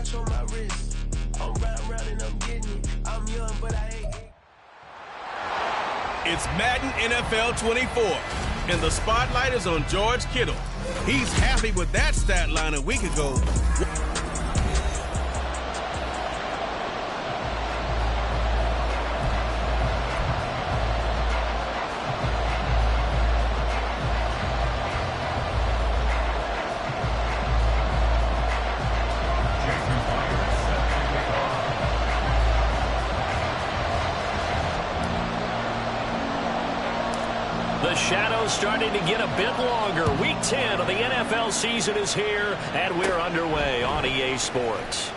watch on my wrist. I'm round and I'm getting it. I'm young, but I ain't. It's Madden NFL 24, and the spotlight is on George Kittle. He's happy with that stat line a week ago. The shadow's starting to get a bit longer. Week 10 of the NFL season is here, and we're underway on EA Sports.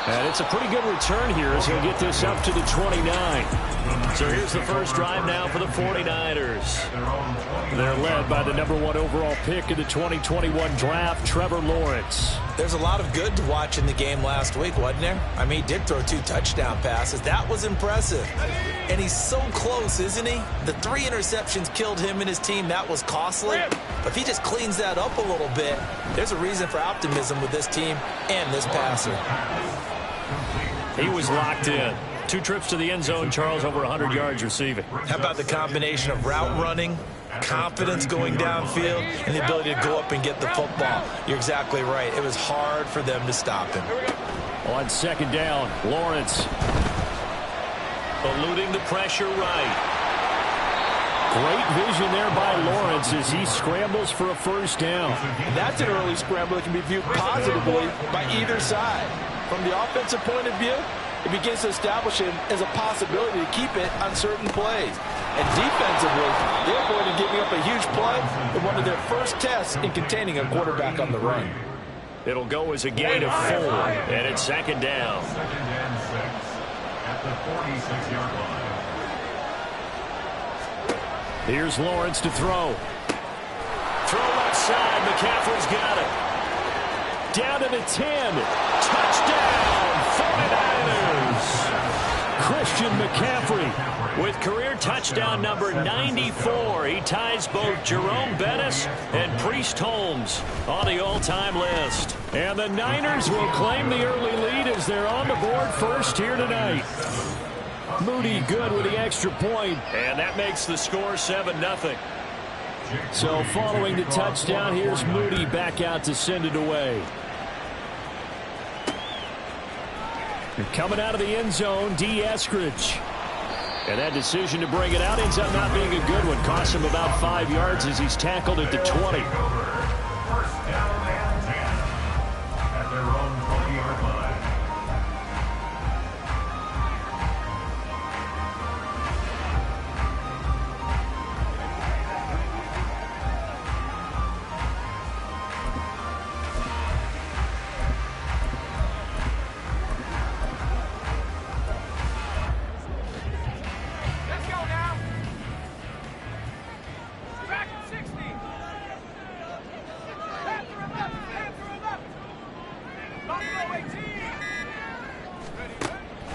And it's a pretty good return here as he'll get this up to the 29. So here's the first drive now for the 49ers. They're led by the #1 overall pick in the 2021 draft, Trevor Lawrence. There's a lot of good to watch in the game last week, wasn't there? I mean, he did throw 2 touchdown passes. That was impressive. And he's so close, isn't he? The 3 interceptions killed him and his team. That was costly. But if he just cleans that up a little bit, there's a reason for optimism with this team and this passer. He was locked in. 2 trips to the end zone, Charles, over 100 yards receiving. How about the combination of route running, confidence going downfield, and the ability to go up and get the football? You're exactly right. It was hard for them to stop him. On second down, Lawrence eluding the pressure right. Great vision there by Lawrence as he scrambles for a first down. That's an early scramble that can be viewed positively by either side. From the offensive point of view, it begins to establish him as a possibility to keep it on certain plays. And defensively, they're avoiding giving up a huge play in one of their first tests in containing a quarterback on the run. It'll go as a gain of 4, and it's second down. At the 46-yard line. Here's Lawrence to throw. Throw left side. McCaffrey's got it. Down to the 10. Touchdown, 49ers. Christian McCaffrey with career touchdown number 94. He ties both Jerome Bettis and Priest Holmes on the all-time list. And the Niners will claim the early lead as they're on the board first here tonight. Moody good with the extra point, and that makes the score 7-0. So following the touchdown, here's Moody back out to send it away. And coming out of the end zone, D. Eskridge. And that decision to bring it out ends up not being a good one. Costs him about 5 yards as he's tackled at the 20. First down and 10 at their own 20-yard line.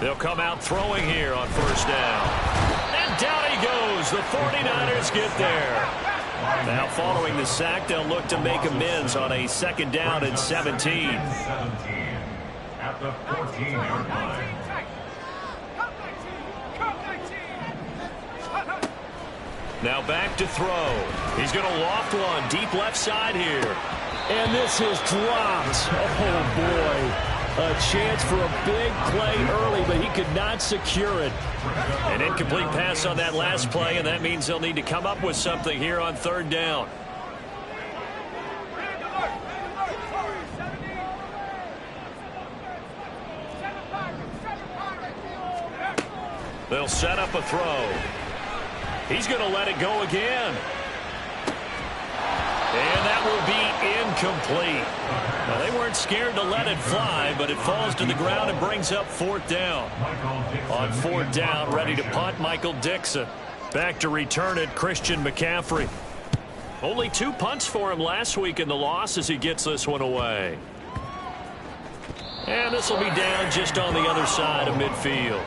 They'll come out throwing here on first down. And down he goes. The 49ers get there. Now following the sack, they'll look to make amends on a second down and 17. At the 14-yard line. Now back to throw. He's going to loft one deep left side here. And this is dropped. Oh, boy. A chance for a big play early, but he could not secure it. An incomplete pass on that last play, and that means they'll need to come up with something here on third down. They'll set up a throw. He's going to let it go again. And that will be incomplete. Now, they weren't scared to let it fly, but it falls to the ground and brings up fourth down. On fourth down, ready to punt, Michael Dixon. Back to return it, Christian McCaffrey. Only 2 punts for him last week in the loss as he gets this one away. And this will be down just on the other side of midfield.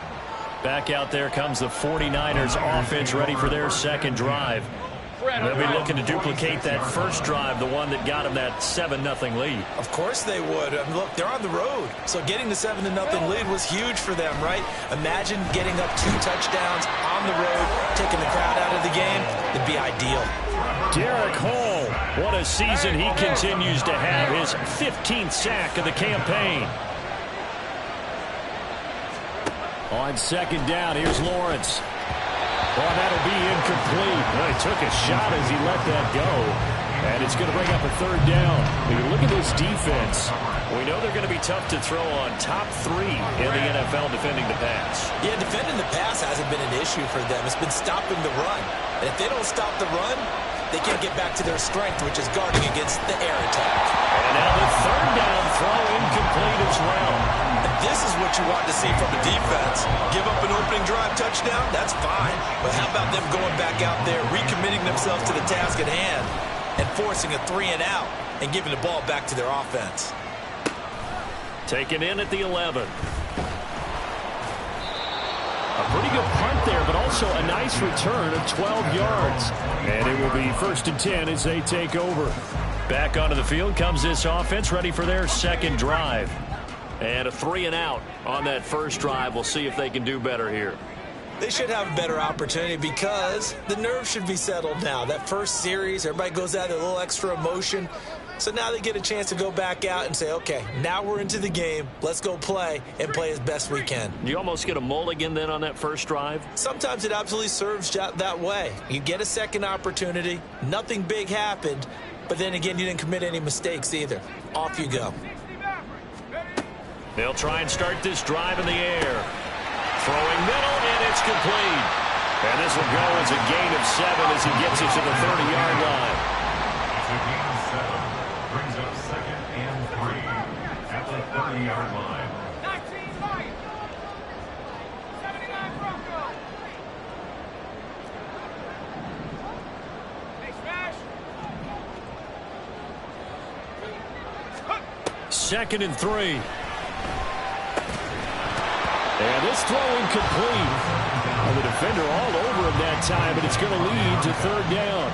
Back out there comes the 49ers offense ready for their second drive. They'll be looking to duplicate that first drive, the one that got them that 7-0 lead. Of course they would. I mean, look, they're on the road. So getting the 7-0 lead was huge for them, right? Imagine getting up 2 touchdowns on the road, taking the crowd out of the game. It'd be ideal. Derek Hall, what a season he continues to have. His 15th sack of the campaign. On second down, here's Lawrence. Well, that'll be incomplete. Well, he took a shot as he let that go. And it's going to bring up a third down. When you look at this defense, we know they're going to be tough to throw on. Top 3 in the NFL defending the pass. Yeah, defending the pass hasn't been an issue for them. It's been stopping the run. And if they don't stop the run, they can't get back to their strength, which is guarding against the air attack. And now the third down throw incomplete as well. And this is what you want to see from a defense. Give up an opening drive touchdown, that's fine. But how about them going back out there, recommitting themselves to the task at hand, and forcing a 3-and-out and giving the ball back to their offense. Taken in at the 11. A pretty good punt there, but also a nice return of 12 yards. And it will be 1st and 10 as they take over. Back onto the field comes this offense, ready for their second drive. And a 3-and-out on that first drive. We'll see if they can do better here. They should have a better opportunity because the nerves should be settled now. That first series, everybody goes out with a little extra emotion. So now they get a chance to go back out and say, okay, now we're into the game. Let's go play and play as best we can. You almost get a mulligan then on that first drive? Sometimes it absolutely serves that way. You get a second opportunity. Nothing big happened. But then again, you didn't commit any mistakes either. Off you go. They'll try and start this drive in the air. Throwing middle, and it's complete. And this will go as a gain of 7 as he gets it to the 30-yard line. It's a gain of 7. Brings up 2nd and 3 at the 30-yard line. 19 Lions. 79 Broncos. Hey, smash. 2nd and 3. And this throw incomplete. The defender all over him that time, but it's going to lead to 3rd down.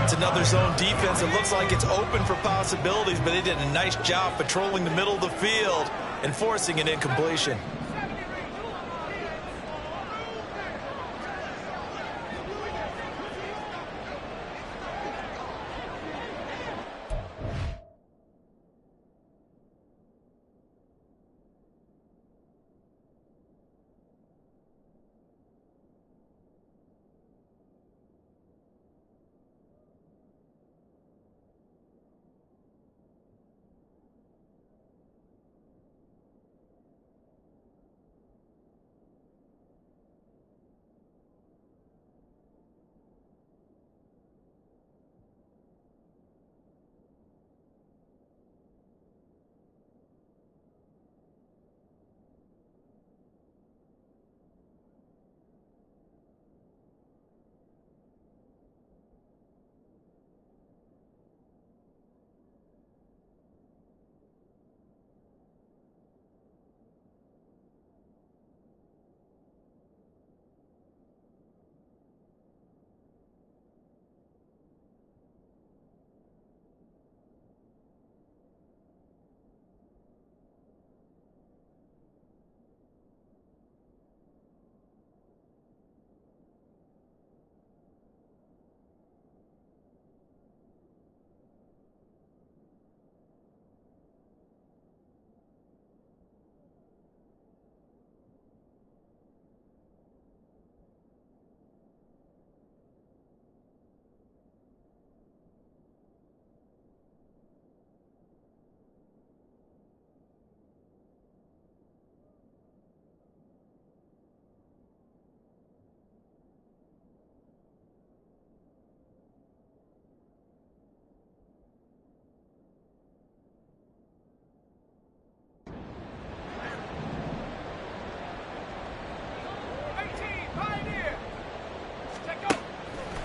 It's another zone defense. It looks like it's open for possibilities, but they did a nice job patrolling the middle of the field and forcing an incompletion.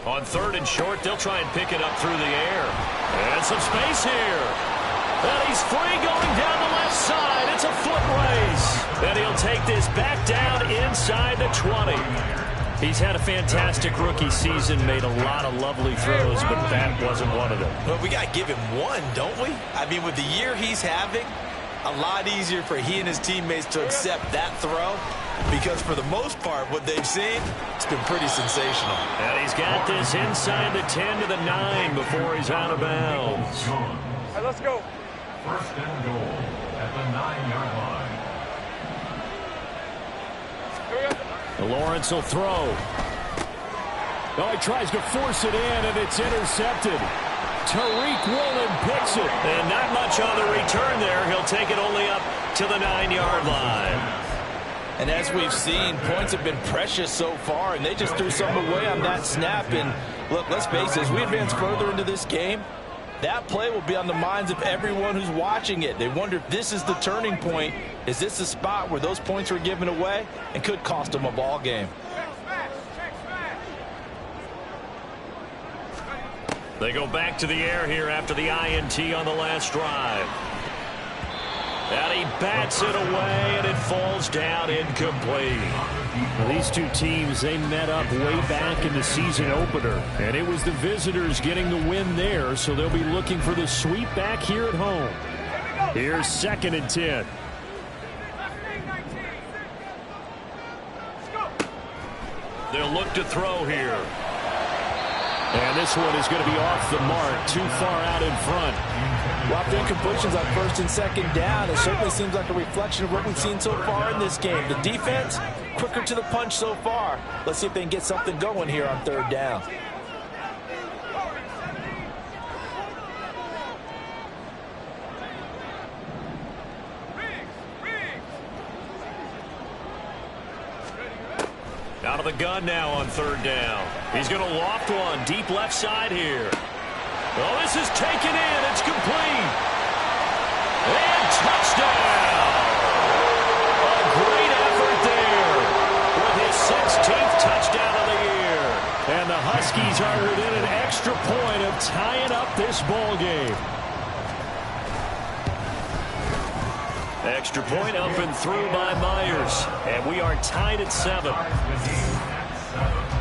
On 3rd and short, they'll try and pick it up through the air. And some space here. And he's free going down the left side. It's a foot race. And he'll take this back down inside the 20. He's had a fantastic rookie season, made a lot of lovely throws, but that wasn't one of them. Well, we got to give him one, don't we? I mean, with the year he's having, a lot easier for he and his teammates to accept that throw, because for the most part, what they've seen, it's been pretty sensational. And he's got this inside the 10 to the 9 before he's out of bounds. All right, let's go. First and goal at the 9-yard line. Lawrence will throw. Oh, he tries to force it in, and it's intercepted. Tariq Woolen picks it. And not much on the return there. He'll take it only up to the 9-yard line. And as we've seen, points have been precious so far, and they just threw something away on that snap. And look, let's face it, as we advance further into this game, that play will be on the minds of everyone who's watching it. They wonder if this is the turning point. Is this a spot where those points were given away and could cost them a ball game? They go back to the air here after the INT on the last drive. And he bats it away, and it falls down incomplete. Well, these two teams, they met up way back in the season opener, and it was the visitors getting the win there, so they'll be looking for the sweep back here at home. Here's 2nd and 10. They'll look to throw here. And this one is going to be off the mark, too far out in front. Lots of incompletions on 1st and 2nd down. It certainly seems like a reflection of what we've seen so far in this game. The defense, quicker to the punch so far. Let's see if they can get something going here on 3rd down. Out of the gun now on 3rd down. He's going to loft one deep left side here. Well, this is taken in. It's complete. And touchdown. A great effort there with his 16th touchdown of the year. And the Huskies are within an extra point of tying up this ball game. Extra point up and through by Myers. And we are tied at 7.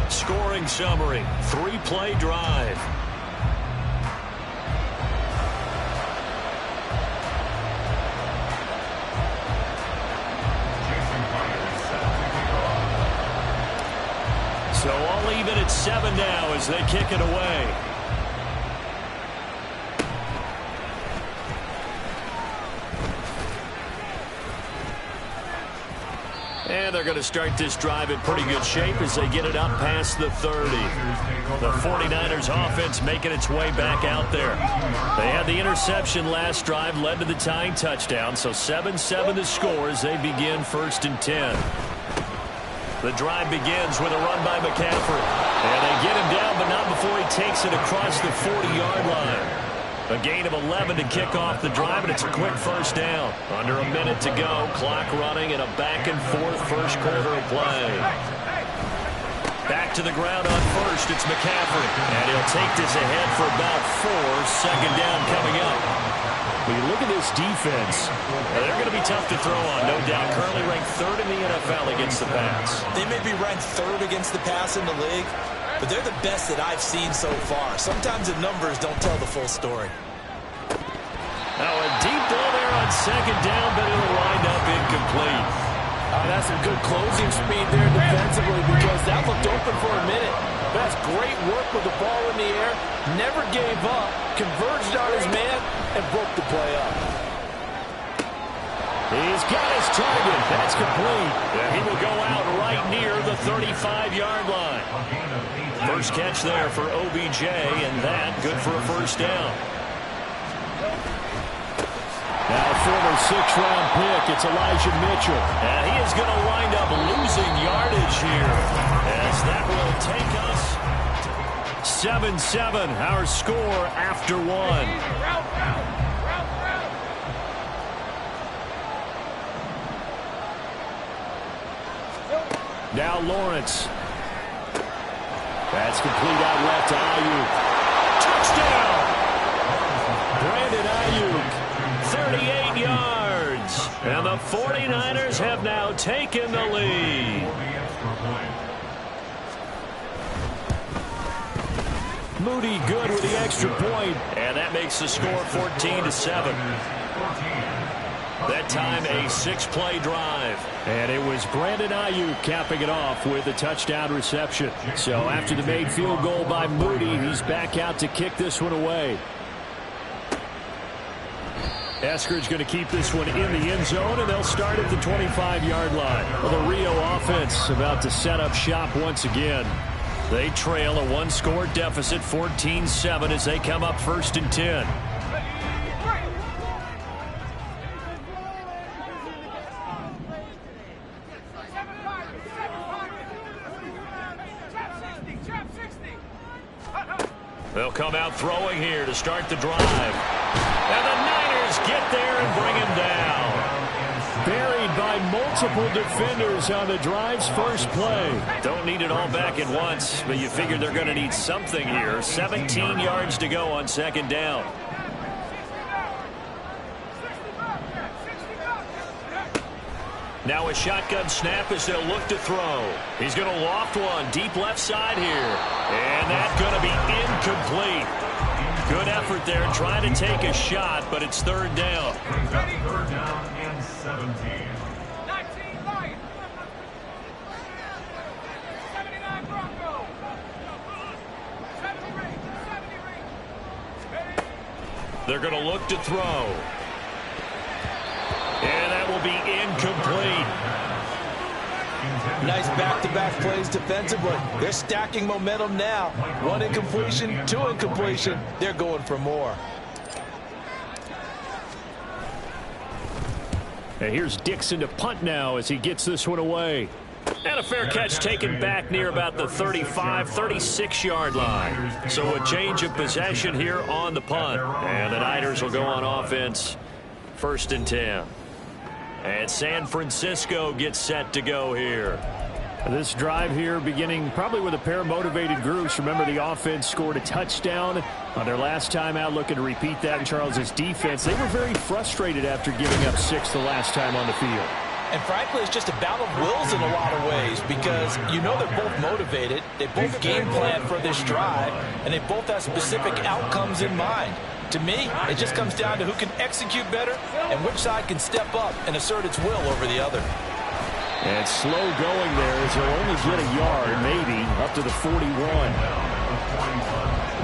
Scoring summary, 3-play drive. So all even at 7 now as they kick it away. And they're going to start this drive in pretty good shape as they get it up past the 30. The 49ers offense making its way back out there. They had the interception last drive, led to the tying touchdown, so 7-7 the score as they begin 1st and 10. The drive begins with a run by McCaffrey. And they get him down, but not before he takes it across the 40-yard line. A gain of 11 to kick off the drive, and it's a quick 1st down. Under a minute to go, clock running, and a back-and-forth first quarter of play. Back to the ground on 1st, it's McCaffrey. And he'll take this ahead for about 4. 2nd down coming up. When you look at this defense, they're going to be tough to throw on, no doubt. Currently ranked 3rd in the NFL against the pass. They may be ranked 3rd against the pass in the league, but they're the best that I've seen so far. Sometimes the numbers don't tell the full story. Now a deep ball there on 2nd down, but it'll wind up incomplete. That's some good closing speed there defensively, because that looked open for a minute. But that's great work with the ball in the air. Never gave up, converged on his man, and broke the play up. He's got his target. That's complete. And he will go out right near the 35-yard line. First catch there for OBJ, and that good for a 1st down. Now a former 6th-round pick, it's Elijah Mitchell. And he is going to wind up losing yardage here, as that will take us 7-7, our score after 1. Now Lawrence. That's complete out left to Ayuk. Touchdown! Brandon Ayuk, 38 yards. And the 49ers have now taken the lead. Moody good with the extra point. And that makes the score 14-7. That time a 6-play drive. And it was Brandon Ayuk capping it off with a touchdown reception. So after the made field goal by Moody, he's back out to kick this one away. Eskridge going to keep this one in the end zone, and they'll start at the 25-yard line. Well, the Rio offense about to set up shop once again. They trail a one-score deficit, 14-7, as they come up 1st and 10. They'll come out throwing here to start the drive. And the Niners get there and bring him down. Buried by multiple defenders on the drive's first play. Don't need it all back at once, but you figure they're going to need something here. 17 yards to go on 2nd down. Now a shotgun snap as they'll look to throw. He's going to loft one deep left side here. And that's going to be incomplete. Good effort there trying to take a shot, but it's 3rd down. 3rd down and 17. 19 Lions. 79 Broncos. 70 ring. They're going to look to throw. And that will be incomplete. Nice back-to-back plays defensively. They're stacking momentum now. 1 incompletion, 2 incompletion. They're going for more. And here's Dixon to punt now as he gets this one away. And a fair catch taken back near about the 35, 36-yard line. So a change of possession here on the punt. And the Niners will go on offense. 1st and 10. And San Francisco gets set to go here. This drive here beginning probably with a pair of motivated groups. Remember, the offense scored a touchdown on their last time out, looking to repeat that in Charles's defense. They were very frustrated after giving up 6 the last time on the field. And frankly, it's just a battle of wills in a lot of ways because you know they're both motivated. They both game plan for this drive, and they both have specific outcomes in mind. To me, it just comes down to who can execute better and which side can step up and assert its will over the other. And slow going there as they'll only get a yard, maybe, up to the 41.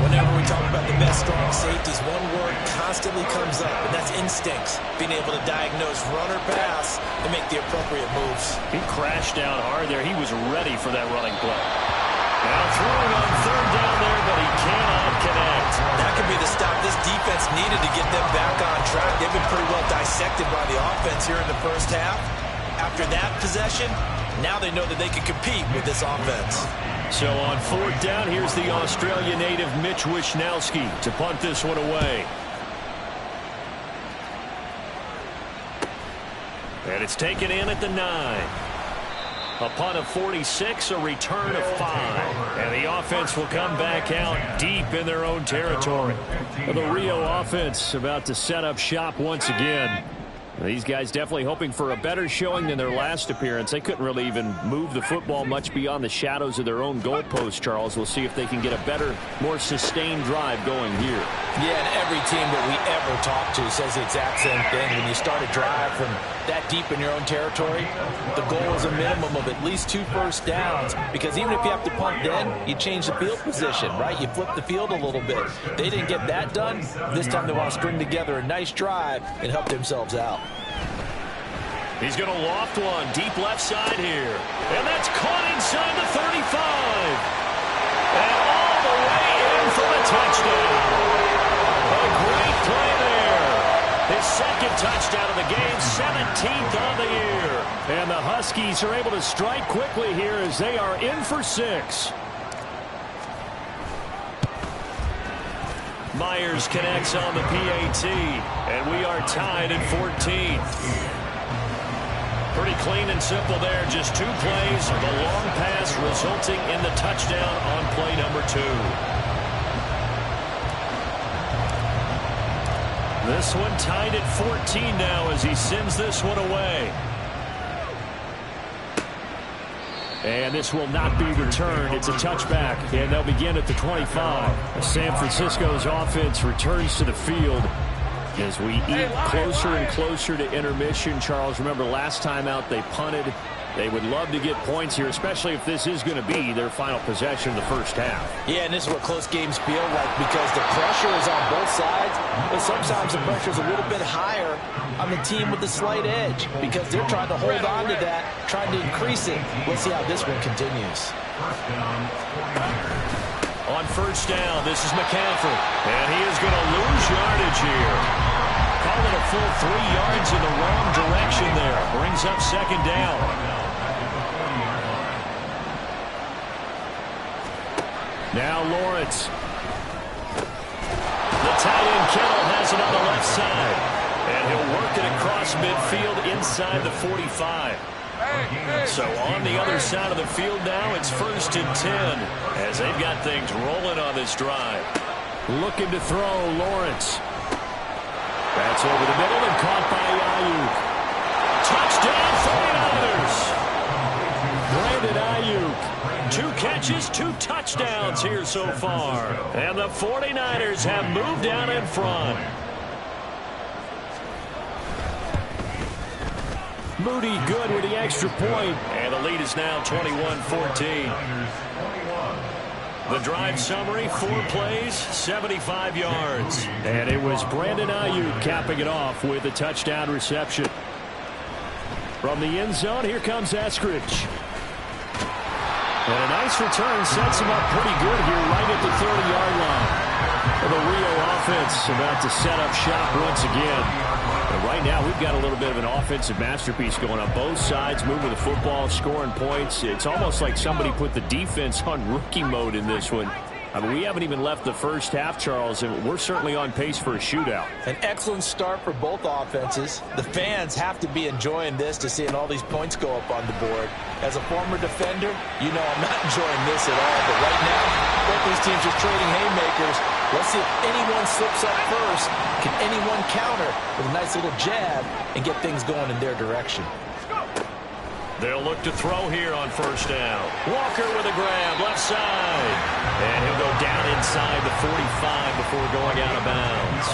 Whenever we talk about the best strong safeties, one word constantly comes up, and that's instincts. Being able to diagnose run or pass and make the appropriate moves. He crashed down hard there. He was ready for that running play. Now throwing on 3rd down there, but he cannot connect. That could be the stop this defense needed to get them back on track. They've been pretty well dissected by the offense here in the first half. After that possession, now they know that they can compete with this offense. So on 4th down, here's the Australia native Mitch Wishnowsky to punt this one away. And it's taken in at the 9. A punt of 46, a return of 5. And the offense will come back out deep in their own territory. The Rio offense about to set up shop once again. These guys definitely hoping for a better showing than their last appearance. They couldn't really even move the football much beyond the shadows of their own goalpost, Charles. We'll see if they can get a better, more sustained drive going here. Yeah, and every team that we ever talk to says the exact same thing. When you start a drive from that deep in your own territory, the goal is a minimum of at least 2 first downs, because even if you have to punt then, you change the field position, right? You flip the field a little bit. They didn't get that done. This time they want to string together a nice drive and help themselves out. He's going to loft one deep left side here. And that's caught inside the 35. And all the way in for the touchdown. A great play there. His 2nd touchdown of the game, 17th on the year. And the Huskies are able to strike quickly here as they are in for 6. Myers connects on the PAT. And we are tied at 14. Pretty clean and simple there. Just 2 plays. The long pass resulting in the touchdown on play number 2. This one tied at 14 now as he sends this one away. And this will not be returned. It's a touchback, and they'll begin at the 25. San Francisco's offense returns to the field as we eat closer and closer to intermission. Charles, remember last time out they punted. They would love to get points here, especially if this is going to be their final possession of the first half. Yeah, and this is what close games feel like because the pressure is on both sides, but sometimes the pressure is a little bit higher on the team with the slight edge because they're trying to hold on to that, trying to increase it. Let's see how this one continues. On first down, this is McCaffrey, and he is going to lose yardage here. Call it a full 3 yards in the wrong direction there. Brings up second down. Now Lawrence. The tight end Kittle has it on the left side. And he'll work it across midfield inside the 45. So on the other side of the field now, it's 1st and 10 as they've got things rolling on this drive. Looking to throw, Lawrence. That's over the middle and caught by Ayuk. Touchdown 49ers. Brandon Ayuk. 2 catches, 2 touchdowns here so far. And the 49ers have moved down in front. Moody good with the extra point. And the lead is now 21-14. The drive summary, 4 plays, 75 yards. And it was Brandon Ayuk capping it off with a touchdown reception. From the end zone, here comes Eskridge. And a nice return sets him up pretty good here right at the 30-yard line. The Rio offense about to set up shop once again. But right now, we've got a little bit of an offensive masterpiece going on both sides, moving the football, scoring points. It's almost like somebody put the defense on rookie mode in this one. I mean, we haven't even left the first half, Charles, and we're certainly on pace for a shootout. An excellent start for both offenses. The fans have to be enjoying this to seeing all these points go up on the board. As a former defender, you know I'm not enjoying this at all. But right now, both these teams are trading haymakers. Let's see if anyone slips up first. Can anyone counter with a nice little jab and get things going in their direction? They'll look to throw here on first down. Walker with a grab, left side. And he'll go down inside the 45 before going out of bounds.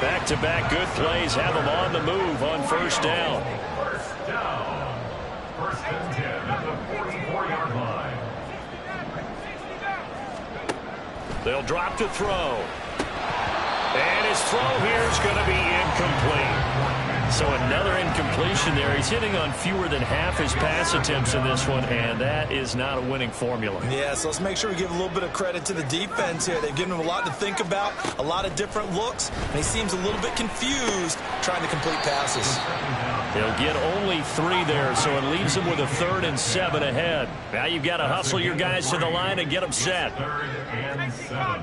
Back-to-back good plays have them on the move on first down. First down. 1st and 10 at the 44-yard line. They'll drop to throw. And his throw here is going to be incomplete. So another incompletion there. He's hitting on fewer than half his pass attempts in this one, and that is not a winning formula. Yeah, so let's make sure we give a little bit of credit to the defense here. They've given him a lot to think about, a lot of different looks, and he seems a little bit confused trying to complete passes. He'll get only 3 there, so it leaves him with a 3rd and 7 ahead. Now you've got to hustle your guys to the line and get them set. 3rd and 7.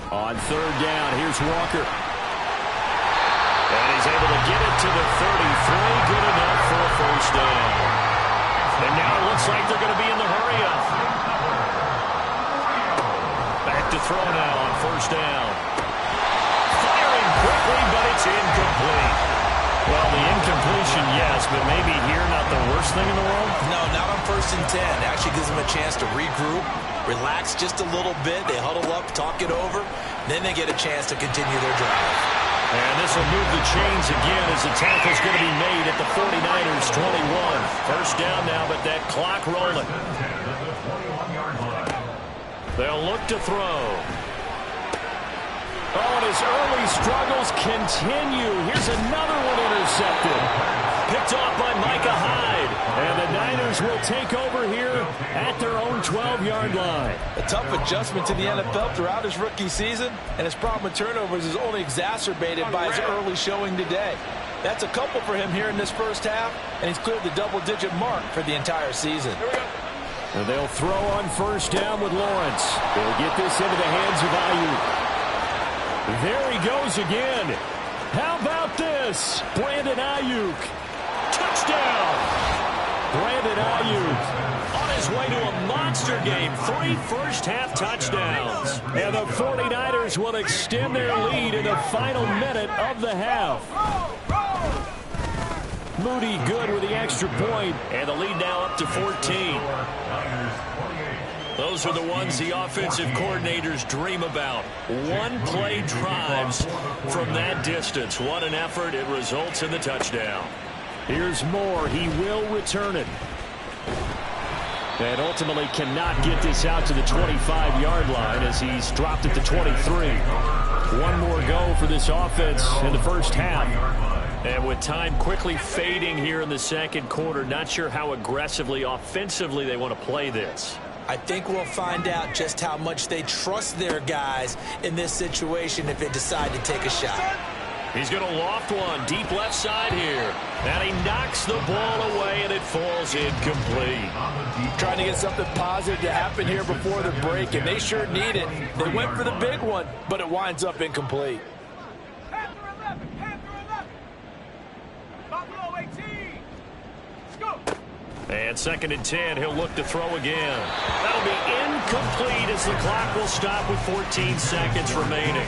On 3rd down, here's Walker. And he's able to get it to the 33. Good enough for a first down. And now it looks like they're going to be in the hurry-up. Back to throw now on first down. Firing quickly, but it's incomplete. Well, the incompletion, yes, but maybe here not the worst thing in the world? No, not on 1st and 10. Actually gives them a chance to regroup, relax just a little bit. They huddle up, talk it over. Then they get a chance to continue their drive. And this will move the chains again as the tackle's going to be made at the 49ers 21. First down now, but that clock rolling. They'll look to throw. Oh, and his early struggles continue. Here's another one intercepted. Picked off by Micah Hyde. And the Niners will take over here at their own 12-yard line. A tough adjustment to the NFL throughout his rookie season, and his problem with turnovers is only exacerbated by his early showing today. That's a couple for him here in this first half, and he's cleared the double-digit mark for the entire season. And they'll throw on first down with Lawrence. They'll get this into the hands of Ayuk. There he goes again. How about this? Brandon Ayuk. Touchdown. Brandon Ayuk on his way to a monster game. 3 first-half touchdowns. And the 49ers will extend their lead in the final minute of the half. Moody good with the extra point, and the lead now up to 14. Those are the ones the offensive coordinators dream about. One-play drives from that distance. What an effort. It results in the touchdown. Here's Moore. He will return it. And ultimately cannot get this out to the 25-yard line as he's dropped it to 23. One more go for this offense in the first half. And with time quickly fading here in the second quarter, not sure how aggressively, offensively they want to play this. I think we'll find out just how much they trust their guys in this situation if they decide to take a shot. He's going to loft one deep left side here. And he knocks the ball away, and it falls incomplete. Trying to get something positive to happen here before the break, and they sure need it. They went for the big one, but it winds up incomplete. And 2nd and 10, he'll look to throw again. That'll be incomplete as the clock will stop with 14 seconds remaining.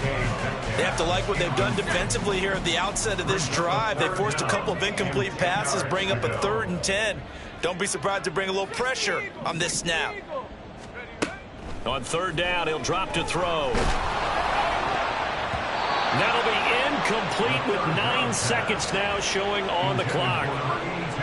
They have to like what they've done defensively here at the outset of this drive. They forced a couple of incomplete passes, bring up a 3rd and 10. Don't be surprised to bring a little pressure on this snap. On 3rd down, he'll drop to throw. That'll be incomplete with 9 seconds now showing on the clock.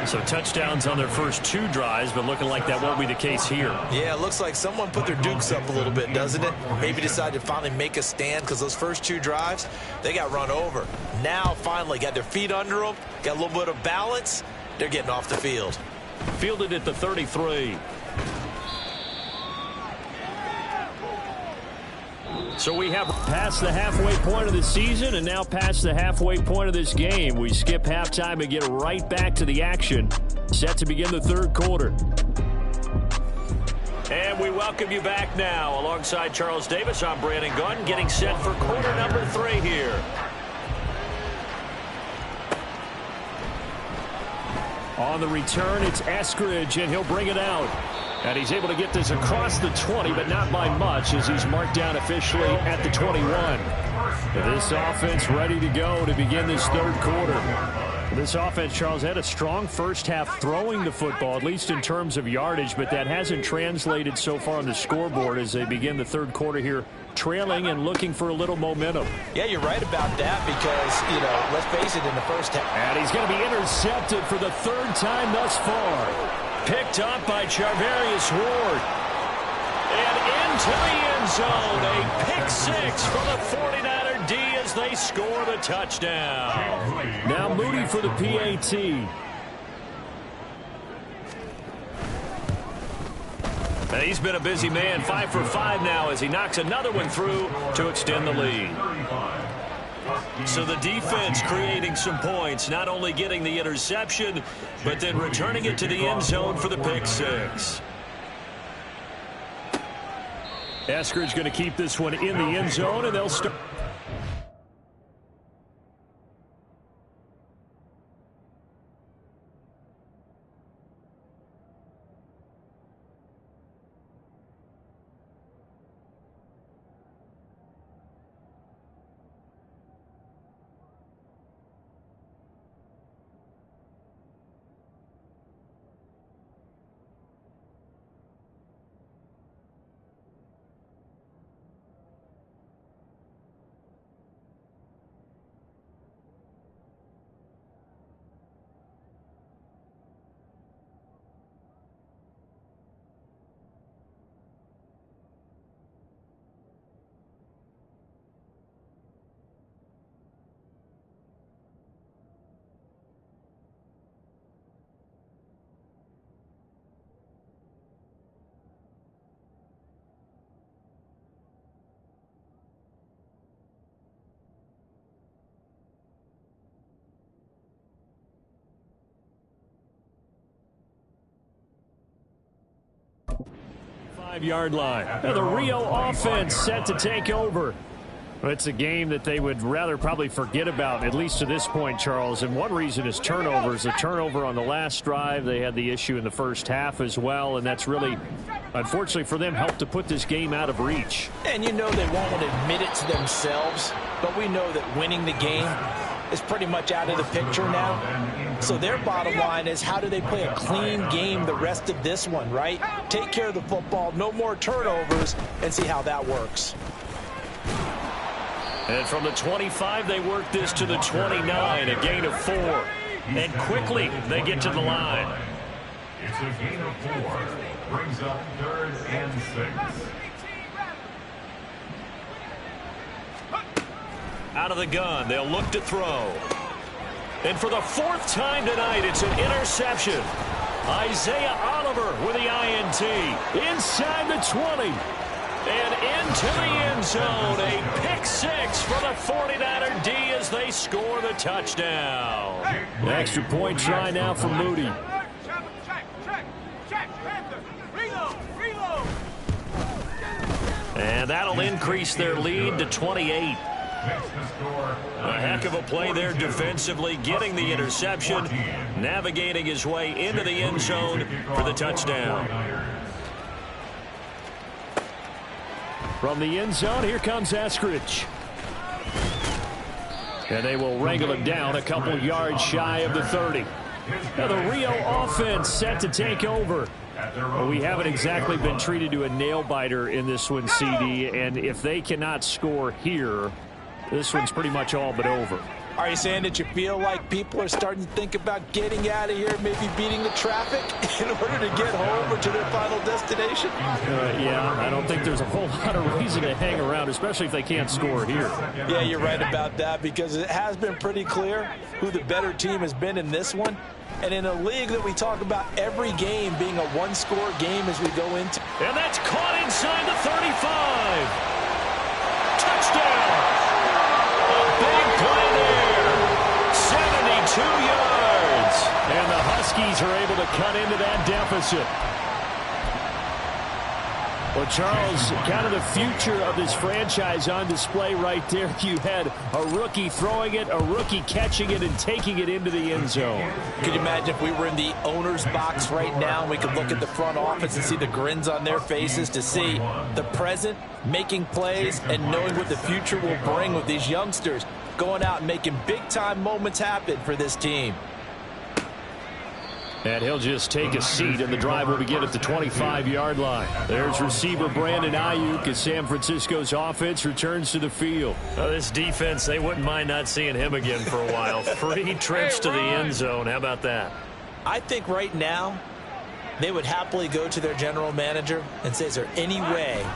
So touchdowns on their first 2 drives, but looking like that won't be the case here. Yeah, it looks like someone put their dukes up a little bit, doesn't it? Maybe decided to finally make a stand because those first 2 drives, they got run over. Now, finally, got their feet under them, got a little bit of balance. They're getting off the field. Fielded at the 33. So we have passed the halfway point of the season and now past the halfway point of this game. We skip halftime and get right back to the action. Set to begin the 3rd quarter. And we welcome you back now. Alongside Charles Davis, I'm Brandon Gunn, getting set for quarter number 3 here. On the return, it's Eskridge, and he'll bring it out. And he's able to get this across the 20, but not by much as he's marked down officially at the 21. This offense ready to go to begin this 3rd quarter. This offense, Charles, had a strong first half throwing the football, at least in terms of yardage, but that hasn't translated so far on the scoreboard as they begin the 3rd quarter here, trailing and looking for a little momentum. Yeah, you're right about that because, you know, let's face it, in the first half. And he's going to be intercepted for the 3rd time thus far. Picked up by Charvarius Ward. And into the end zone. A pick 6 for the 49er D as they score the touchdown. Now Moody for the PAT. And he's been a busy man, 5 for 5 now as he knocks another one through to extend the lead. So the defense creating some points, not only getting the interception, but then returning it to the end zone for the pick 6. Eskridge going to keep this one in the end zone, and they'll start. Yard line. Now the Rio offense set to take over. It's a game that they would rather probably forget about, at least to this point, Charles. And one reason is turnovers. A turnover on the last drive. They had the issue in the first half as well, and that's really, unfortunately for them, helped to put this game out of reach. And you know they won't admit it to themselves, but we know that winning the game is pretty much out of the picture now. So their bottom line is, how do they play a clean game the rest of this one, right? Take care of the football, no more turnovers, and see how that works. And from the 25, they work this to the 29, a gain of 4. And quickly, they get to the line. It's a gain of 4. Brings up 3rd and 6. Out of the gun, they'll look to throw. And for the 4th time tonight, it's an interception. Isaiah Oliver with the INT. Inside the 20. And into the end zone. A pick 6 for the 49er D as they score the touchdown. The extra point try now for Moody. And that'll increase their lead to 28. A heck of a play there defensively, getting the interception, navigating his way into the end zone for the touchdown. From the end zone, here comes Eskridge. And they will wrangle him down a couple yards shy of the 30. Now the Rio offense set to take over. Well, we haven't exactly been treated to a nail-biter in this one, CD, and if they cannot score here, this one's pretty much all but over. Are you saying that you feel like people are starting to think about getting out of here, maybe beating the traffic in order to get home or to their final destination? Yeah, I don't think there's a whole lot of reason to hang around, especially if they can't score here. Yeah, you're right about that, because it has been pretty clear who the better team has been in this one. And in a league that we talk about every game being a one-score game as we go into. And that's caught inside the 35. Touchdown. A big play there. 72 yards. And the Huskies are able to cut into that deficit. Well, Charles, kind of the future of this franchise on display right there. You had a rookie throwing it, a rookie catching it, and taking it into the end zone. Could you imagine if we were in the owner's box right now and we could look at the front office and see the grins on their faces, to see the present making plays and knowing what the future will bring with these youngsters going out and making big-time moments happen for this team. And he'll just take a seat, and the drive will begin at the 25-yard line. There's receiver Brandon Ayuk as San Francisco's offense returns to the field. This defense, they wouldn't mind not seeing him again for a while. 3 trips to the end zone. How about that? I think right now they would happily go to their general manager and say, is there any way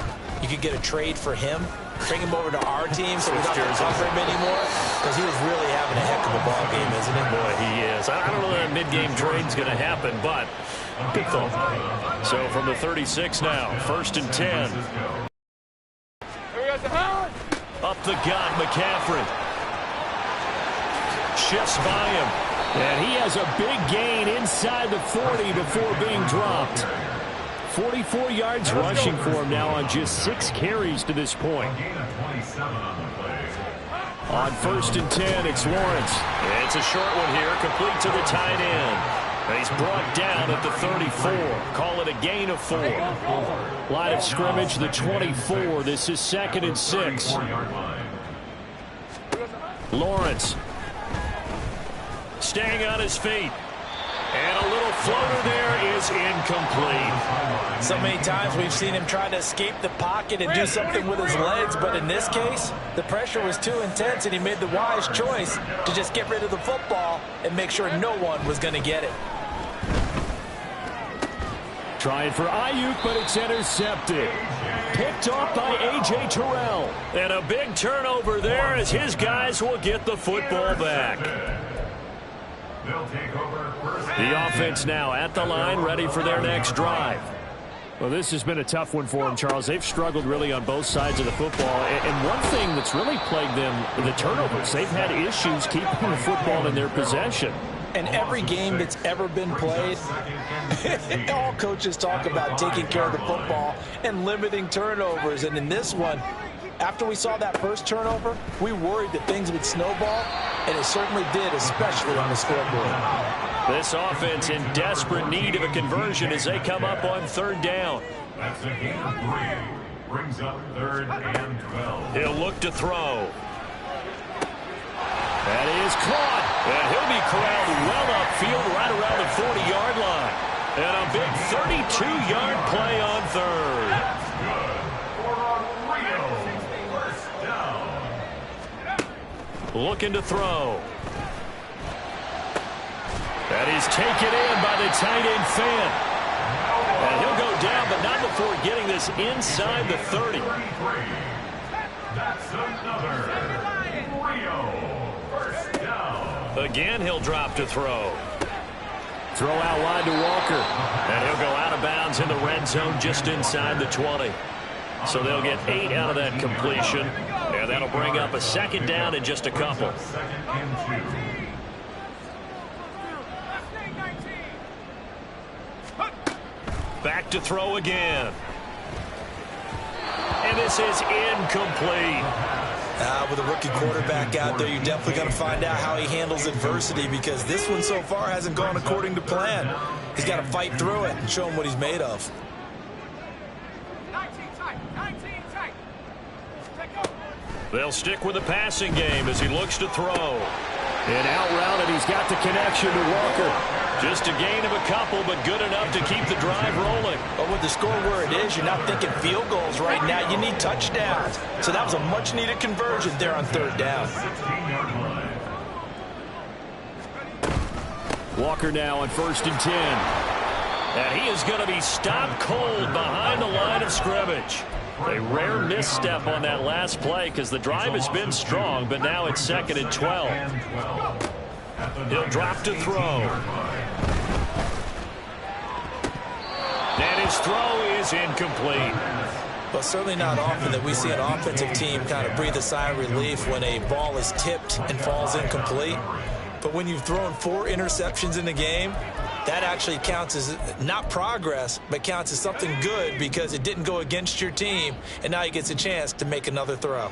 you could get a trade for him? Bring him over to our team so we don't have to cover him anymore, because he was really having a heck of a ball game, isn't he? Boy, he is. I don't know that mid-game trade's going to happen, but good thought. So from the 36 now, 1st and 10. Up the gut, McCaffrey. Shifts by him. And he has a big gain inside the 40 before being dropped. 44 yards rushing for him now on just 6 carries to this point. On 1st and 10, it's Lawrence. It's a short one here, complete to the tight end. He's brought down at the 34. Call it a gain of 4. Line of scrimmage, the 24. This is 2nd and 6. Lawrence staying on his feet. And a little floater there is incomplete. So many times we've seen him try to escape the pocket and do something with his legs, but in this case, the pressure was too intense, and he made the wise choice to just get rid of the football and make sure no one was going to get it. Trying for Ayuk, but it's intercepted. Picked off by A.J. Terrell. And a big turnover there as his guys will get the football back. The offense now at the line, ready for their next drive. Well, this has been a tough one for them, Charles. They've struggled really on both sides of the football. And one thing that's really plagued them, the turnovers. They've had issues keeping the football in their possession. And every game that's ever been played, all coaches talk about taking care of the football and limiting turnovers. And in this one, after we saw that first turnover, we worried that things would snowball, and it certainly did, especially on the scoreboard. This offense in desperate need of a conversion as they come up on 3rd down. That's a gain of 3. Brings up 3rd and 12. He'll look to throw. That is is caught. And he'll be corralled well upfield right around the 40-yard line. And a big 32-yard play on third. That's good for Rio. First down. Looking to throw. That is taken in by the tight end Fan. And he'll go down, but not before getting this inside the 30. That's another Rio. First down. Again, he'll drop to throw. Throw out wide to Walker. And he'll go out of bounds in the red zone just inside the 20. So they'll get 8 out of that completion. And that'll bring up a second down in just a couple. Second and 2. Back to throw again. And this is incomplete. With a rookie quarterback out there, you're definitely going to find out how he handles adversity, because this one so far hasn't gone according to plan. He's got to fight through it and show him what he's made of. 19 tight. They'll stick with the passing game as he looks to throw. And out route, and he's got the connection to Walker. Just a gain of a couple, but good enough to keep the drive rolling. But with the score where it is, you're not thinking field goals right now. You need touchdowns. So that was a much-needed conversion there on third down. 16-yard line. Walker now on 1st and 10. And he is going to be stopped cold behind the line of scrimmage. A rare misstep on that last play because the drive has been strong, but now it's 2nd and 12. He'll drop to throw. And his throw is incomplete. Well, certainly not often that we see an offensive team kind of breathe a sigh of relief when a ball is tipped and falls incomplete. But when you've thrown 4 interceptions in the game, that actually counts as not progress, but counts as something good because it didn't go against your team, and now he gets a chance to make another throw.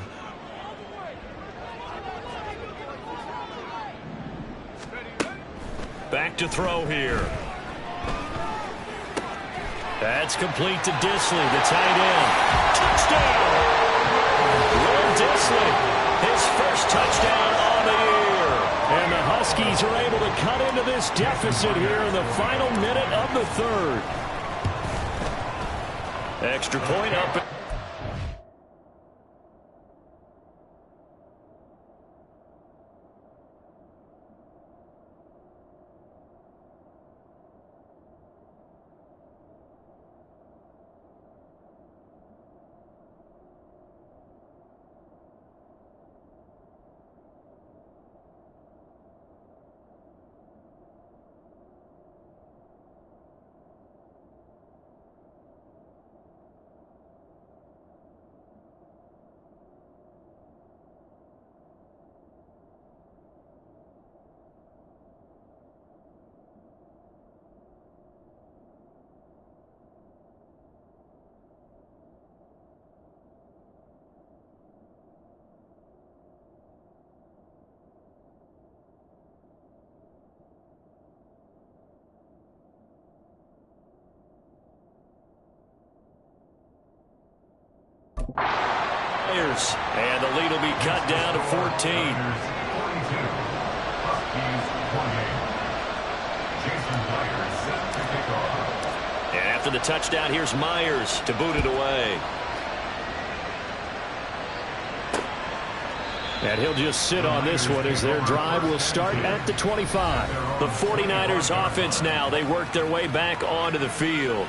Back to throw here. That's complete to Disley, the tight end. Touchdown! Will Disley, his first touchdown on the year. And the Huskies are able to cut into this deficit here in the final minute of the third. Extra point up. And the lead will be cut down to 14. And after the touchdown, here's Myers to boot it away. And he'll just sit on this one as their drive will start at the 25. The 49ers offense now, they work their way back onto the field.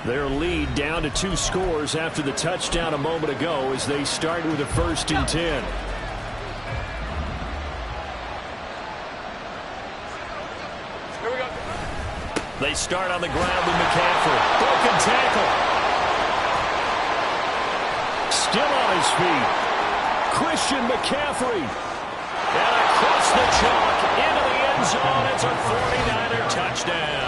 Their lead down to 2 scores after the touchdown a moment ago as they start with a 1st and 10. Here we go. They start on the ground with McCaffrey. Broken tackle. Still on his feet. Christian McCaffrey. And across the chalk into the end zone. It's a 49er touchdown.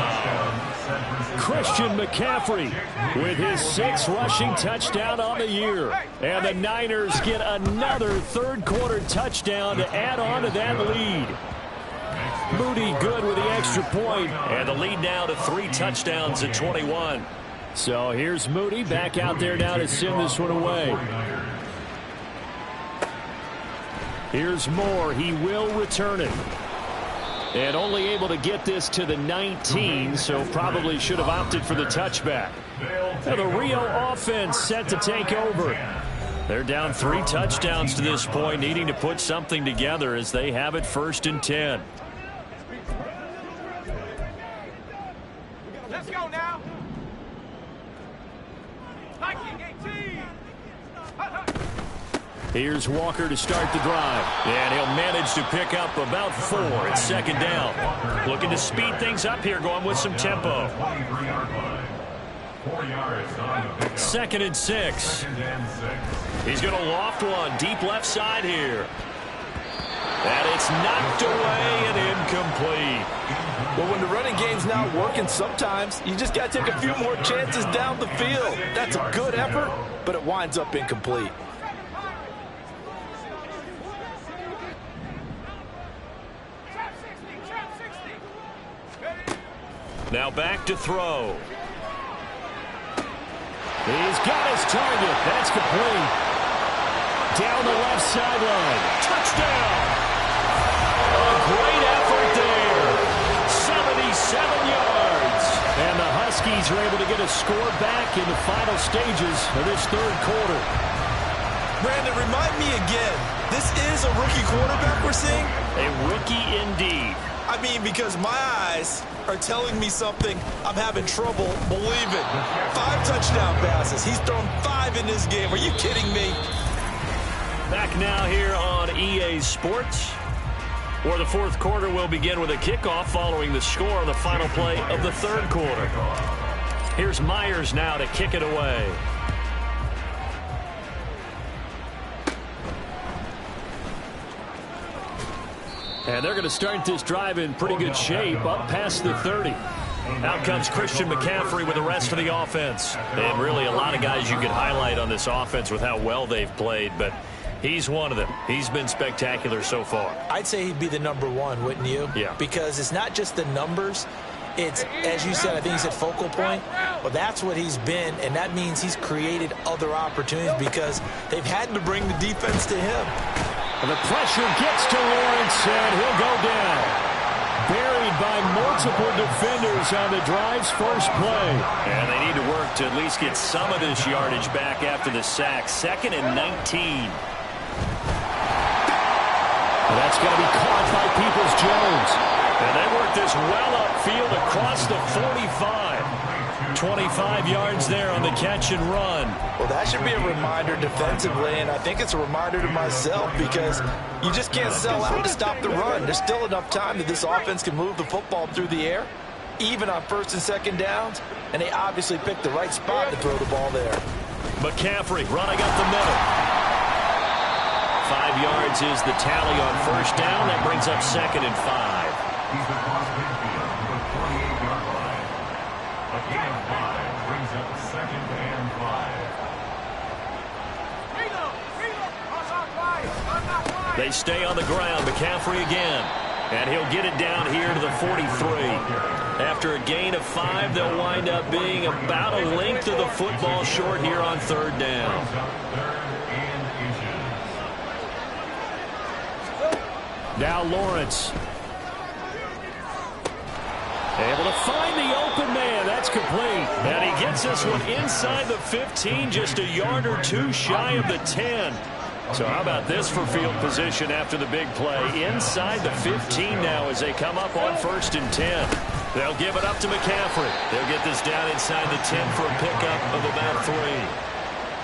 Christian McCaffrey with his 6th rushing touchdown on the year. And the Niners get another 3rd quarter touchdown to add on to that lead. Moody good with the extra point. And the lead now to 3 touchdowns at 21. So here's Moody back out there now to send this one away. Here's Moore. He will return it. And only able to get this to the 19, so probably should have opted for the touchback. Now the Rio offense set to take over. They're down 3 touchdowns to this point, needing to put something together as they have it 1st and 10. Let's go now. Here's Walker to start the drive. And he'll manage to pick up about 4 at 2nd down. Looking to speed things up here, going with some tempo. 2nd and 6. He's going to loft one deep left side here. And it's knocked away and incomplete. Well, when the running game's not working, sometimes you just got to take a few more chances down the field. That's a good effort, but it winds up incomplete. Now back to throw. He's got his target. That's complete. Down the left sideline. Touchdown. A great effort there. 77 yards. And the Huskies are able to get a score back in the final stages of this 3rd quarter. Brandon, remind me again, this is a rookie quarterback we're seeing? A rookie indeed. I mean, because my eyes are telling me something I'm having trouble believing. 5 touchdown passes. He's thrown 5 in this game. Are you kidding me? Back now here on EA Sports, where the 4th quarter will begin with a kickoff following the score on the final play of the 3rd quarter. Here's Myers now to kick it away. And they're going to start this drive in pretty good shape, up past the 30. Out comes Christian McCaffrey with the rest of the offense. And really a lot of guys you could highlight on this offense with how well they've played, but he's one of them. He's been spectacular so far. I'd say he'd be the #1, wouldn't you? Yeah. Because it's not just the numbers. It's, as you said, I think he said focal point. Well, that's what he's been, and that means he's created other opportunities because they've had to bring the defense to him. And the pressure gets to Lawrence, and he'll go down. Buried by multiple defenders on the drive's first play. And they need to work to at least get some of this yardage back after the sack. 2nd and 19. And that's going to be caught by Peoples-Jones. And they work this well upfield across the 45. 25 yards there on the catch and run. Well, that should be a reminder defensively, and I think it's a reminder to myself because you just can't sell out to stop the run. There's still enough time that this offense can move the football through the air, even on 1st and 2nd downs, and they obviously picked the right spot to throw the ball there. McCaffrey running up the middle. 5 yards is the tally on 1st down. That brings up 2nd and 5. He's across midfield to the 48-yard line. A gain of 5 brings up 2nd and 5. They stay on the ground. McCaffrey again. And he'll get it down here to the 43. After a gain of 5, they'll wind up being about a length of the football short here on 3rd down. Now Lawrence. Able to find the open man. That's complete. And he gets this one inside the 15, just a yard or 2 shy of the 10. So how about this for field position after the big play? Inside the 15 now as they come up on 1st and 10. They'll give it up to McCaffrey. They'll get this down inside the 10 for a pickup of about 3.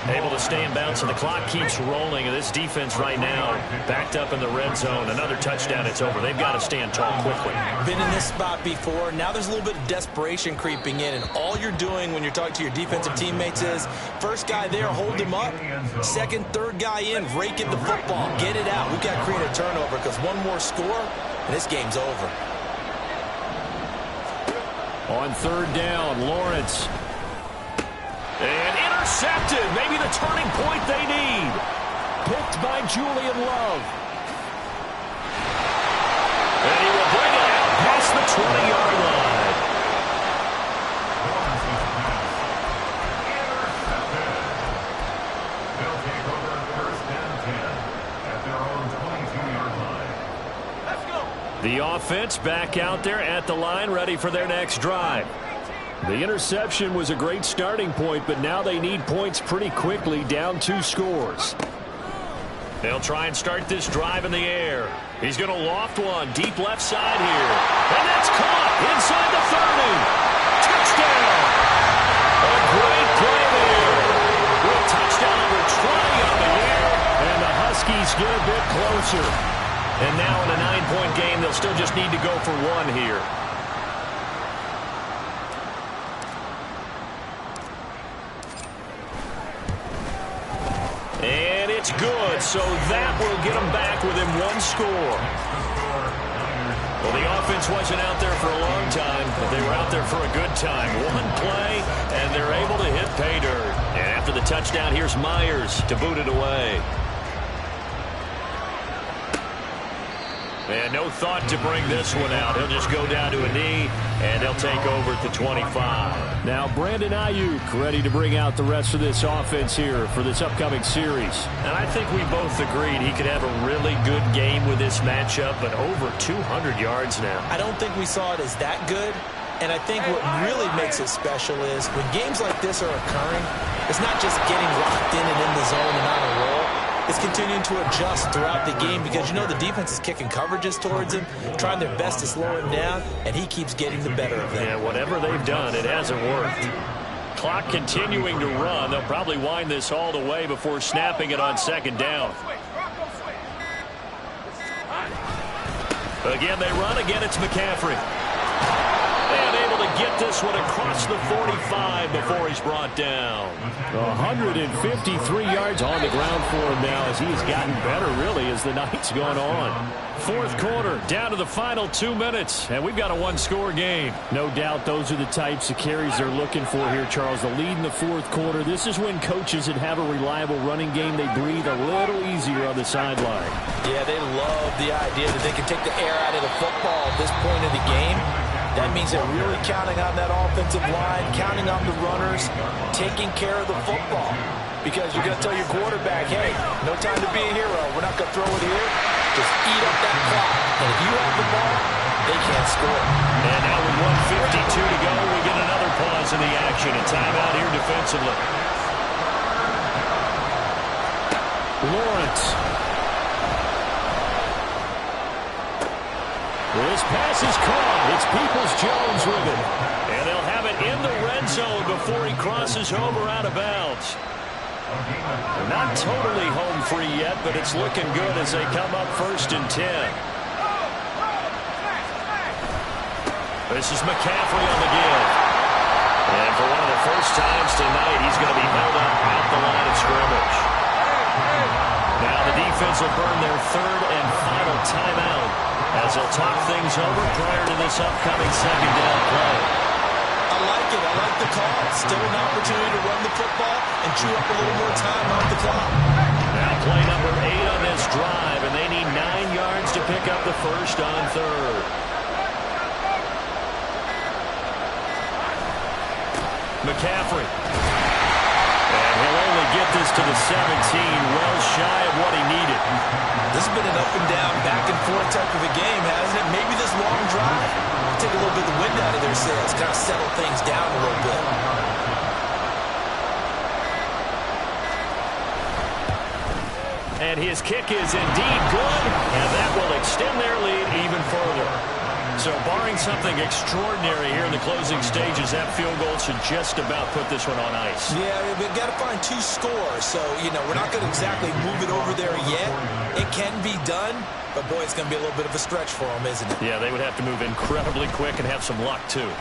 Able to stay in bounds, and the clock keeps rolling. And this defense right now backed up in the red zone. Another touchdown, it's over. They've got to stand tall quickly. Been in this spot before. Now there's a little bit of desperation creeping in, and all you're doing when you're talking to your defensive teammates is first guy there, hold him up. 2nd, 3rd guy in, rake at the football. Get it out. We've got to create a turnover because one more score, and this game's over. On 3rd down, Lawrence. And intercepted. Maybe the turning point they need. Picked by Julian Love. And he will bring it out past the 20-yard line. They'll take over 1st and 10 at their own 22. The offense back out there at the line, ready for their next drive. The interception was a great starting point, but now they need points pretty quickly, down 2 scores. They'll try and start this drive in the air. He's going to loft one deep left side here. And that's caught inside the 30. Touchdown! A great play there. With touchdown number 20 on the year. And the Huskies get a bit closer. And now in a 9-point game, they'll still just need to go for 1 here. And it's good, so that will get them back within 1 score. Well, the offense wasn't out there for a long time, but they were out there for a good time. 1 play, and they're able to hit pay dirt. And after the touchdown, here's Myers to boot it away. And no thought to bring this one out. He'll just go down to a knee, and they'll take over at the 25. Now Brandon Ayuk ready to bring out the rest of this offense here for this upcoming series. And I think we both agreed he could have a really good game with this matchup, but over 200 yards now. I don't think we saw it as that good. And I think what really makes it special is when games like this are occurring, it's not just getting locked in and in the zone and on a roll. It's continuing to adjust throughout the game because, you know, the defense is kicking coverages towards him, trying their best to slow him down, and he keeps getting the better of them. Yeah, whatever they've done, it hasn't worked. Clock continuing to run. They'll probably wind this all the way before snapping it on 2nd down. Again, they run. Again, it's McCaffrey. And able to get this one across the 45 before he's brought down. 153 yards on the ground for him now as he has gotten better, really, as the night's gone on. 4th quarter, down to the final 2 minutes, and we've got a 1-score game. No doubt those are the types of carries they're looking for here, Charles. The lead in the 4th quarter. This is when coaches that have a reliable running game, they breathe a little easier on the sideline. Yeah, they love the idea that they can take the air out of the football at this point of the game. That means they're really counting on that offensive line, counting on the runners, taking care of the football. Because you're going to tell your quarterback, hey, no time to be a hero. We're not going to throw it here. Just eat up that clock. And if you have the ball, they can't score. And now with 1:52 to go, we get another pause in the action. A timeout here defensively. Lawrence. This pass is caught. It's Peoples-Jones with it. And they'll have it in the red zone before he crosses over out of bounds. Not totally home free yet, but it's looking good as they come up 1st and 10. This is McCaffrey on the give. And for one of the first times tonight, he's going to be held up at the line of scrimmage. Now the defense will burn their 3rd and final timeout as they'll talk things over prior to this upcoming 2nd down play. I like it. I like the call. Still an opportunity to run the football and chew up a little more time off the clock. Now play number 8 on this drive, and they need 9 yards to pick up the 1st on 3rd. McCaffrey. And he'll only get this to the 17, well shy of what he needed. This has been an up and down, back and forth type of a game, hasn't it? Maybe this long drive will take a little bit of the wind out of their sails, kind of settle things down a little bit. And his kick is indeed good, and that will extend their lead even further. So barring something extraordinary here in the closing stages, that field goal should just about put this one on ice. Yeah, we've got to find 2 scores. So, you know, we're not going to exactly move it over there yet. It can be done, but, boy, it's going to be a little bit of a stretch for them, isn't it? Yeah, they would have to move incredibly quick and have some luck, too.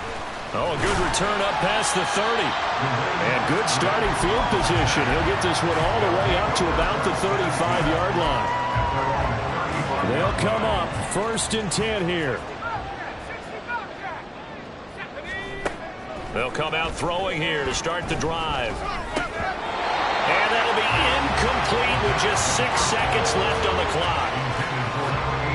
Oh, a good return up past the 30. And good starting field position. He'll get this one all the way up to about the 35-yard line. They'll come up 1st and 10 here. They'll come out throwing here to start the drive. And that'll be incomplete with just 6 seconds left on the clock.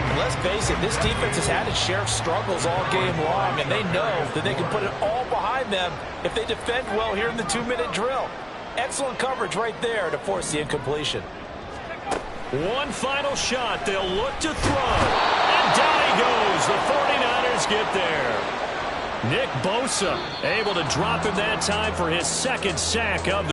And let's face it, this defense has had its share of struggles all game long, and they know that they can put it all behind them if they defend well here in the 2-minute drill. Excellent coverage right there to force the incompletion. One final shot. They'll look to throw. And down he goes. The 49ers get there. Nick Bosa able to drop him that time for his second sack of the